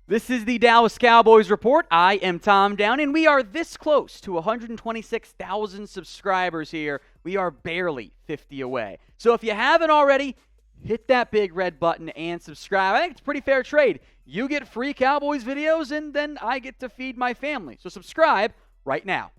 This is the Dallas Cowboys Report. I am Tom Downey, and we are this close to 126,000 subscribers here. We are barely 50 away. So if you haven't already, hit that big red button and subscribe. I think it's a pretty fair trade. You get free Cowboys videos, and then I get to feed my family. So subscribe right now.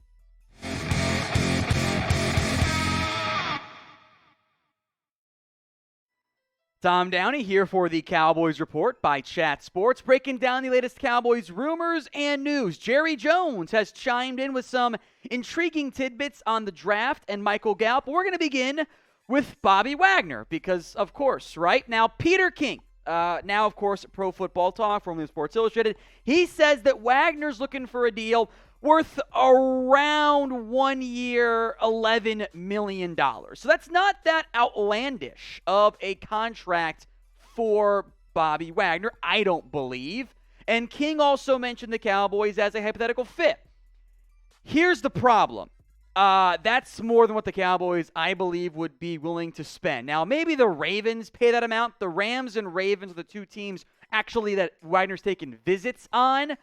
Tom Downey here for the Cowboys Report by Chat Sports, breaking down the latest Cowboys rumors and news. Jerry Jones has chimed in with some intriguing tidbits on the draft and Michael Gallup. We're going to begin with Bobby Wagner because, of course, right now, Peter King, now, of course, Pro Football Talk, formerly Sports Illustrated, he says that Wagner's looking for a deal worth around 1 year, $11 million. So that's not that outlandish of a contract for Bobby Wagner, I don't believe. And King also mentioned the Cowboys as a hypothetical fit. Here's the problem. That's more than what the Cowboys, I believe, would be willing to spend. Now, maybe the Ravens pay that amount. The Rams and Ravens are the two teams actually that Wagner's taken visits on.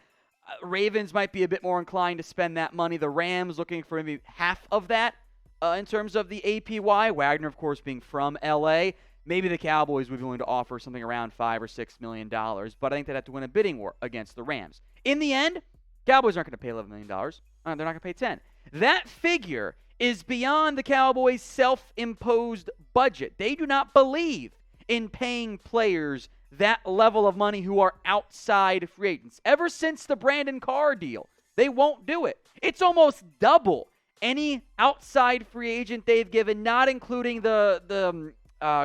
Ravens might be a bit more inclined to spend that money. The Rams looking for maybe half of that in terms of the APY. Wagner, of course, being from L.A. Maybe the Cowboys would be willing to offer something around $5 or $6 million, but I think they'd have to win a bidding war against the Rams. In the end, Cowboys aren't going to pay $11 million. They're not going to pay $10 million. That figure is beyond the Cowboys' self-imposed budget. They do not believe in paying players that level of money who are outside free agents. Ever since the Brandon Carr deal, they won't do it. It's almost double any outside free agent they've given, not including the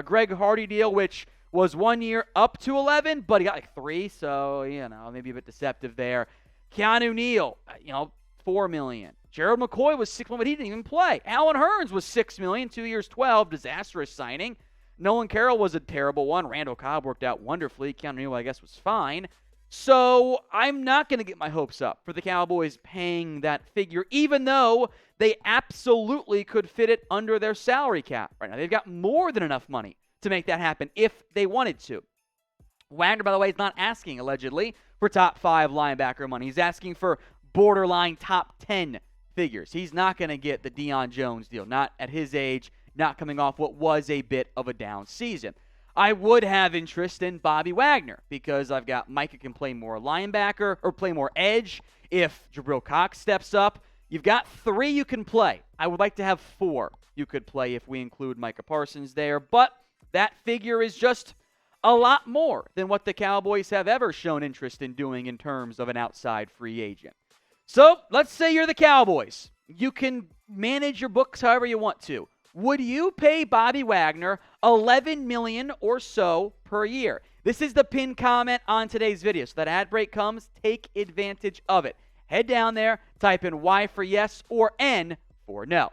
Greg Hardy deal, which was 1 year up to 11, but he got like 3, so, maybe a bit deceptive there. Keanu Neal, $4 million. Gerald McCoy was $6 million, but he didn't even play. Alan Hearns was $6 million, 2 years, 12, disastrous signing. Nolan Carroll was a terrible one. Randall Cobb worked out wonderfully. Keanu Neal, I guess, was fine. So I'm not going to get my hopes up for the Cowboys paying that figure, even though they absolutely could fit it under their salary cap right now. They've got more than enough money to make that happen if they wanted to. Wagner, by the way, is not asking, allegedly, for top 5 linebacker money. He's asking for borderline top 10 figures. He's not going to get the Deion Jones deal, not at his age, not coming off what was a bit of a down season. I would have interest in Bobby Wagner because I've got Mike who can play more linebacker or play more edge if Jabril Cox steps up. You've got 3 you can play. I would like to have 4 you could play if we include Micah Parsons there, but that figure is just a lot more than what the Cowboys have ever shown interest in doing in terms of an outside free agent. So let's say you're the Cowboys. You can manage your books however you want to. Would you pay Bobby Wagner $11 million or so per year? This is the pinned comment on today's video. So that ad break comes, take advantage of it. Head down there, type in Y for yes or N for no.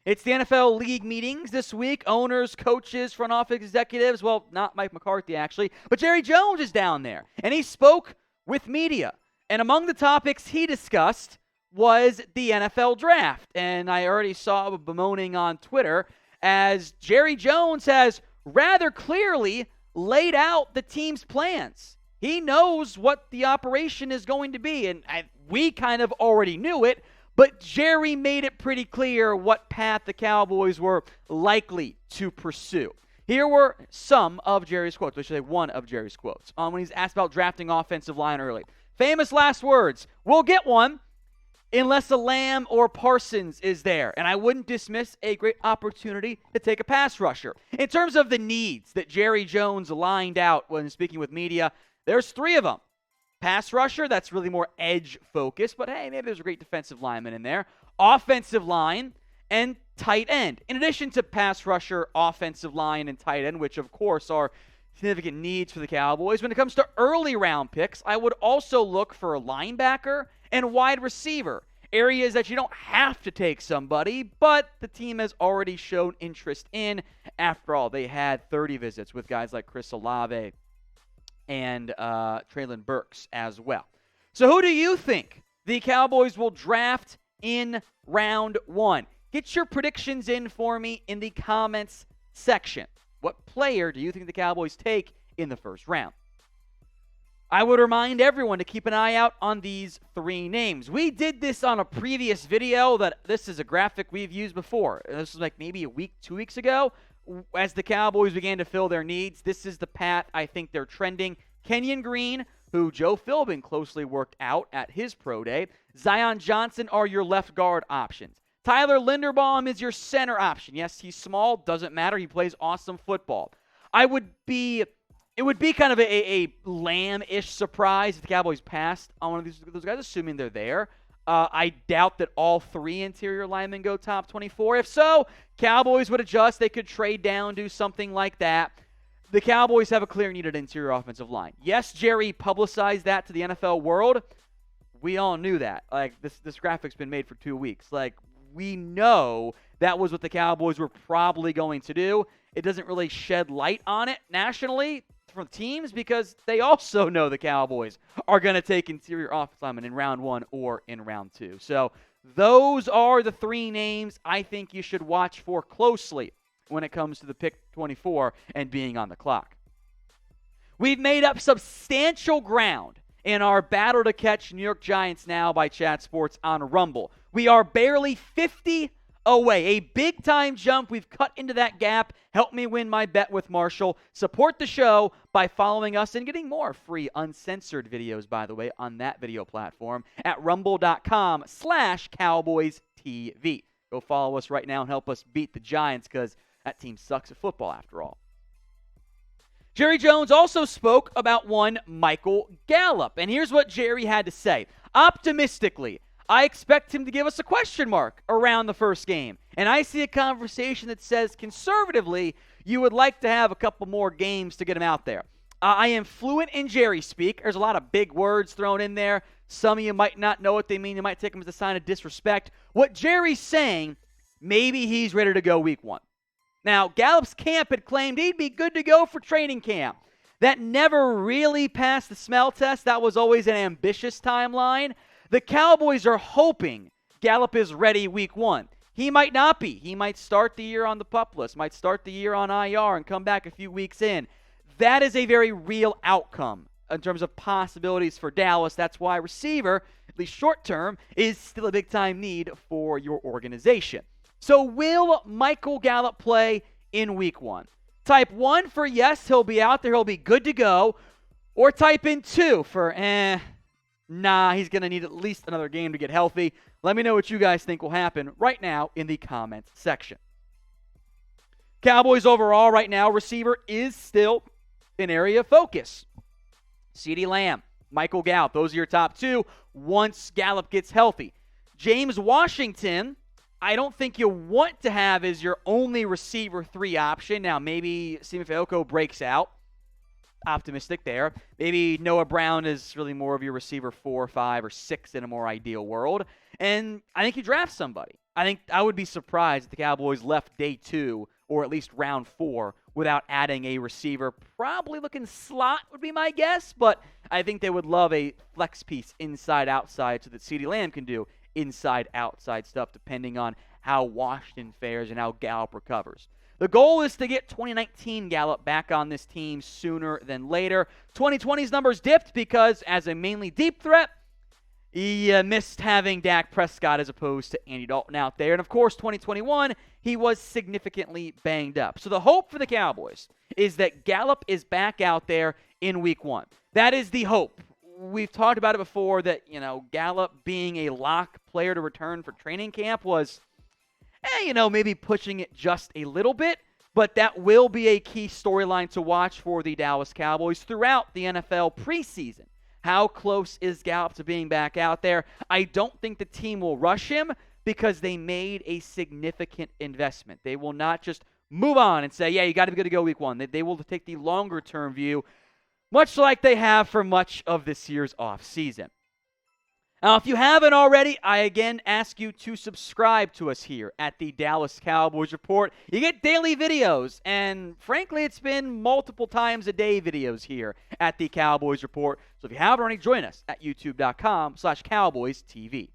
It's the NFL League meetings this week. Owners, coaches, front office executives. Well, not Mike McCarthy, actually. But Jerry Jones is down there. And he spoke with media. And among the topics he discussed was the NFL Draft. And I already saw bemoaning on Twitter as Jerry Jones has rather clearly laid out the team's plans. He knows what the operation is going to be, and we kind of already knew it, but Jerry made it pretty clear what path the Cowboys were likely to pursue. Here were some of Jerry's quotes, I should say one of Jerry's quotes, when he's asked about drafting offensive line early. Famous last words, "We'll get one unless a Lamb or Parsons is there." And I wouldn't dismiss a great opportunity to take a pass rusher. In terms of the needs that Jerry Jones lined out when speaking with media, there's 3 of them. Pass rusher, that's really more edge-focused, but hey, maybe there's a great defensive lineman in there. Offensive line and tight end. In addition to pass rusher, offensive line, and tight end, which of course are significant needs for the Cowboys, when it comes to early round picks, I would also look for a linebacker and wide receiver, areas that you don't have to take somebody, but the team has already shown interest in. After all, they had 30 visits with guys like Chris Olave and Treylon Burks as well. So who do you think the Cowboys will draft in round 1? Get your predictions in for me in the comments section. What player do you think the Cowboys take in the first round? I would remind everyone to keep an eye out on these 3 names. We did this on a previous video. This is a graphic we've used before. This was like maybe a week, 2 weeks ago. As the Cowboys began to fill their needs, this is the path I think they're trending. Kenyon Green, who Joe Philbin closely worked out at his pro day. Zion Johnson are your left guard options. Tyler Linderbaum is your center option. Yes, he's small. Doesn't matter. He plays awesome football. It would be kind of a lamb-ish surprise if the Cowboys passed on one of those guys, assuming they're there. I doubt that all 3 interior linemen go top 24. If so, Cowboys would adjust. They could trade down, do something like that. The Cowboys have a clear need at interior offensive line. Yes, Jerry publicized that to the NFL world. We all knew that. Like, this graphic's been made for 2 weeks. Like, we know that was what the Cowboys were probably going to do. It doesn't really shed light on it nationally from teams because they also know the Cowboys are going to take interior offensive linemen in round 1 or in round 2. So those are the 3 names I think you should watch for closely when it comes to the pick 24 and being on the clock. We've made up substantial ground in our battle to catch New York Giants now by Chat Sports on Rumble. We are barely 50 away. A big-time jump. We've cut into that gap. Help me win my bet with Marshall. Support the show by following us and getting more free uncensored videos, by the way, on that video platform at rumble.com/CowboysTV. Go follow us right now and help us beat the Giants because that team sucks at football after all. Jerry Jones also spoke about one Michael Gallup, and here's what Jerry had to say. Optimistically, I expect him to give us a question mark around the first game. And I see a conversation that says, conservatively, you would like to have a couple more games to get him out there. I am fluent in Jerry speak. There's a lot of big words thrown in there. Some of you might not know what they mean. You might take them as a sign of disrespect. What Jerry's saying, maybe he's ready to go week 1. Now, Gallup's camp had claimed he'd be good to go for training camp. That never really passed the smell test. That was always an ambitious timeline. The Cowboys are hoping Gallup is ready week 1. He might not be. He might start the year on the PUP list, might start the year on IR and come back a few weeks in. That is a very real outcome in terms of possibilities for Dallas. That's why receiver, at least short term, is still a big-time need for your organization. So will Michael Gallup play in week 1? Type 1 for yes, he'll be out there, he'll be good to go. Or type in 2 for nah, he's going to need at least another game to get healthy. Let me know what you guys think will happen right now in the comments section. Cowboys overall right now, receiver is still an area of focus. CeeDee Lamb, Michael Gallup, those are your top 2 once Gallup gets healthy. James Washington, I don't think you want to have as your only receiver 3 option. Now, maybe Simi Fehoko breaks out. Optimistic there. Maybe Noah Brown is really more of your receiver 4, 5, or 6 in a more ideal world. And I think you draft somebody. I would be surprised if the Cowboys left day 2 or at least round 4 without adding a receiver. Probably looking slot would be my guess, but I think they would love a flex piece inside-outside so that CeeDee Lamb can do inside-outside stuff depending on how Washington fares and how Gallup recovers. The goal is to get 2019 Gallup back on this team sooner than later. 2020's numbers dipped because, as a mainly deep threat, he missed having Dak Prescott as opposed to Andy Dalton out there. And, of course, 2021, he was significantly banged up. So the hope for the Cowboys is that Gallup is back out there in week 1. That is the hope. We've talked about it before that, Gallup being a lock player to return for training camp was maybe pushing it just a little bit, but that will be a key storyline to watch for the Dallas Cowboys throughout the NFL preseason. How close is Gallup to being back out there? I don't think the team will rush him because they made a significant investment. They will not just move on and say, yeah, you got to be good to go week 1. They will take the longer-term view, much like they have for much of this year's offseason. Now, if you haven't already, I again ask you to subscribe to us here at the Dallas Cowboys Report. You get daily videos, and frankly, it's been multiple times a day videos here at the Cowboys Report. So if you haven't already, join us at youtube.com/CowboysTV.